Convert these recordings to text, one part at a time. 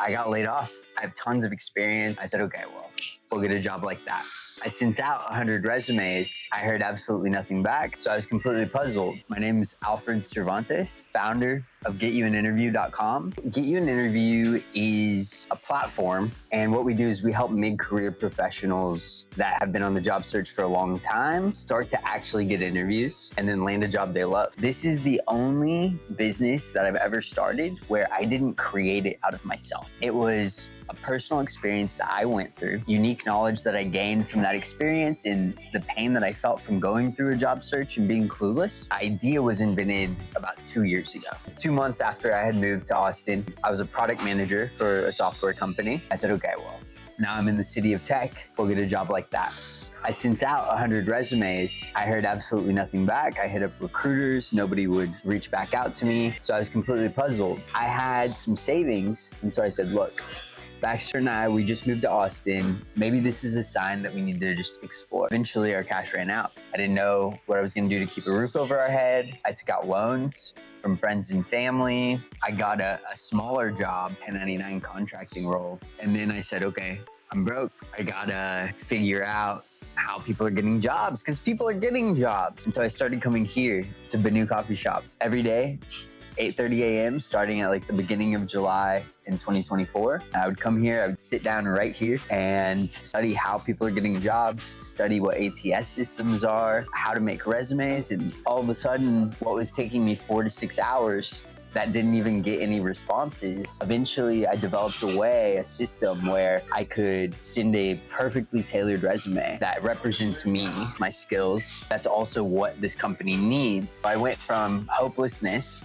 I got laid off. I have tons of experience. I said, okay, well, we'll get a job like that. I sent out 100 resumes. I heard absolutely nothing back, so I was completely puzzled. My name is Alfred Cervantes, founder of GetYouAnInterview.com. Get You an Interview is a platform, and what we do is we help mid-career professionals that have been on the job search for a long time start to actually get interviews and then land a job they love. This is the only business that I've ever started where I didn't create it out of myself. It was a personal experience that I went through, unique knowledge that I gained from that experience, and the pain that I felt from going through a job search and being clueless. The idea was invented about 2 years ago. 2 months after I had moved to Austin, I was a product manager for a software company. I said, okay, well, now I'm in the city of tech, we'll get a job like that. I sent out 100 resumes. I heard absolutely nothing back. I hit up recruiters. Nobody would reach back out to me. So I was completely puzzled. I had some savings, and so I said, look, Baxter and I, we just moved to Austin. Maybe this is a sign that we need to just explore. Eventually, our cash ran out. I didn't know what I was gonna do to keep a roof over our head. I took out loans from friends and family. I got a smaller job, 1099 contracting role. And then I said, okay, I'm broke. I gotta figure out how people are getting jobs, because people are getting jobs. And so I started coming here to Banu Coffee Shop every day, 8:30 a.m. starting at like the beginning of July in 2024. I would come here, I would sit down right here and study how people are getting jobs, study what ATS systems are, how to make resumes, and all of a sudden, what was taking me 4 to 6 hours that didn't even get any responses. Eventually, I developed a system where I could send a perfectly tailored resume that represents me, my skills. That's also what this company needs. I went from hopelessness,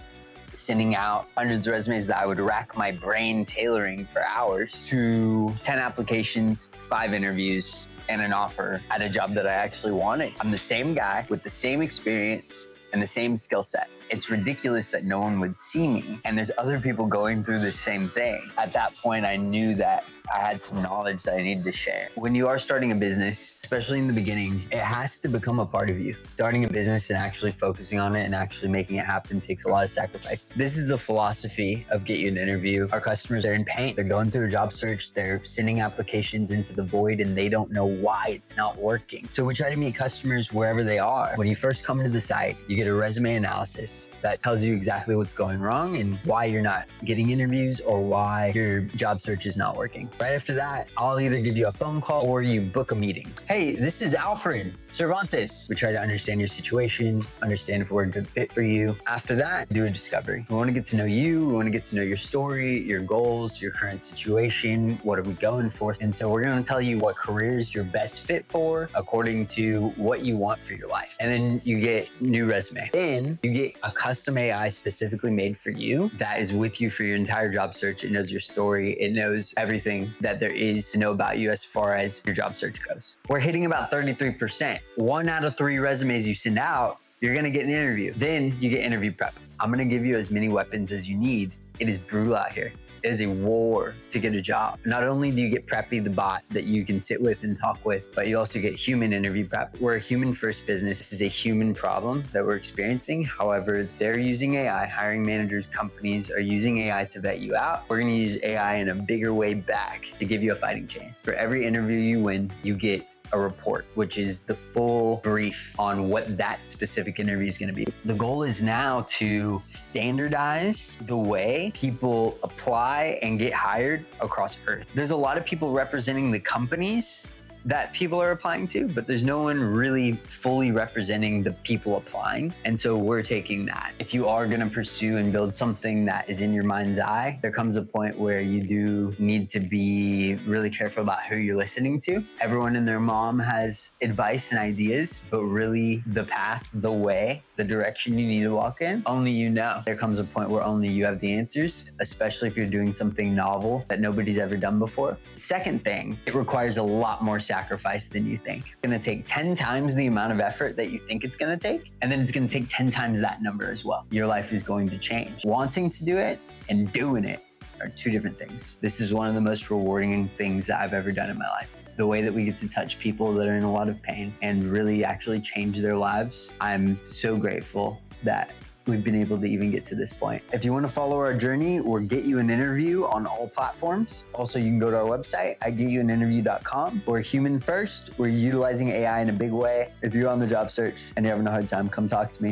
sending out hundreds of resumes that I would rack my brain tailoring for hours, to 10 applications, 5 interviews, and an offer at a job that I actually wanted. I'm the same guy with the same experience and the same skill set. It's ridiculous that no one would see me, and there's other people going through the same thing. At that point, I knew that I had some knowledge that I needed to share. When you are starting a business, especially in the beginning, it has to become a part of you. Starting a business and actually focusing on it and actually making it happen takes a lot of sacrifice. This is the philosophy of Get You an Interview. Our customers are in pain. They're going through a job search. They're sending applications into the void and they don't know why it's not working. So we try to meet customers wherever they are. When you first come to the site, you get a resume analysis that tells you exactly what's going wrong and why you're not getting interviews or why your job search is not working. Right after that, I'll either give you a phone call or you book a meeting. Hey, this is Alfred Cervantes. We try to understand your situation, understand if we're a good fit for you. After that, do a discovery. We want to get to know you. We want to get to know your story, your goals, your current situation. What are we going for? And so we're going to tell you what careers you're best fit for according to what you want for your life. And then you get new resume. Then you get a custom AI specifically made for you that is with you for your entire job search. It knows your story. It knows everything that there is to know about you as far as your job search goes. We're hitting about 33%. 1 out of 3 resumes you send out, you're gonna get an interview. Then you get interview prep. I'm gonna give you as many weapons as you need. It is brutal out here. It is a war to get a job. Not only do you get Preppy, the bot that you can sit with and talk with, but you also get human interview prep. We're a human first business. This is a human problem that we're experiencing. However, they're using AI. Hiring managers, companies are using AI to vet you out. We're gonna use AI in a bigger way back to give you a fighting chance. For every interview you win, you get a report, which is the full brief on what that specific interview is going to be. The goal is now to standardize the way people apply and get hired across Earth. There's a lot of people representing the companies that people are applying to, but there's no one really fully representing the people applying. And so we're taking that. If you are going to pursue and build something that is in your mind's eye, there comes a point where you do need to be really careful about who you're listening to. Everyone and their mom has advice and ideas, but really the path, the way, the direction you need to walk in, only you know. There comes a point where only you have the answers, especially if you're doing something novel that nobody's ever done before. Second thing, it requires a lot more sacrifice than you think. It's gonna take 10 times the amount of effort that you think it's gonna take, and then it's gonna take 10 times that number as well. Your life is going to change. Wanting to do it and doing it are 2 different things. This is one of the most rewarding things that I've ever done in my life. The way that we get to touch people that are in a lot of pain and really actually change their lives. I'm so grateful that we've been able to even get to this point. If you want to follow our journey or get you an interview on all platforms, also you can go to our website at getyouaninterview.com. We're human first. We're utilizing AI in a big way. If you're on the job search and you're having a hard time, come talk to me.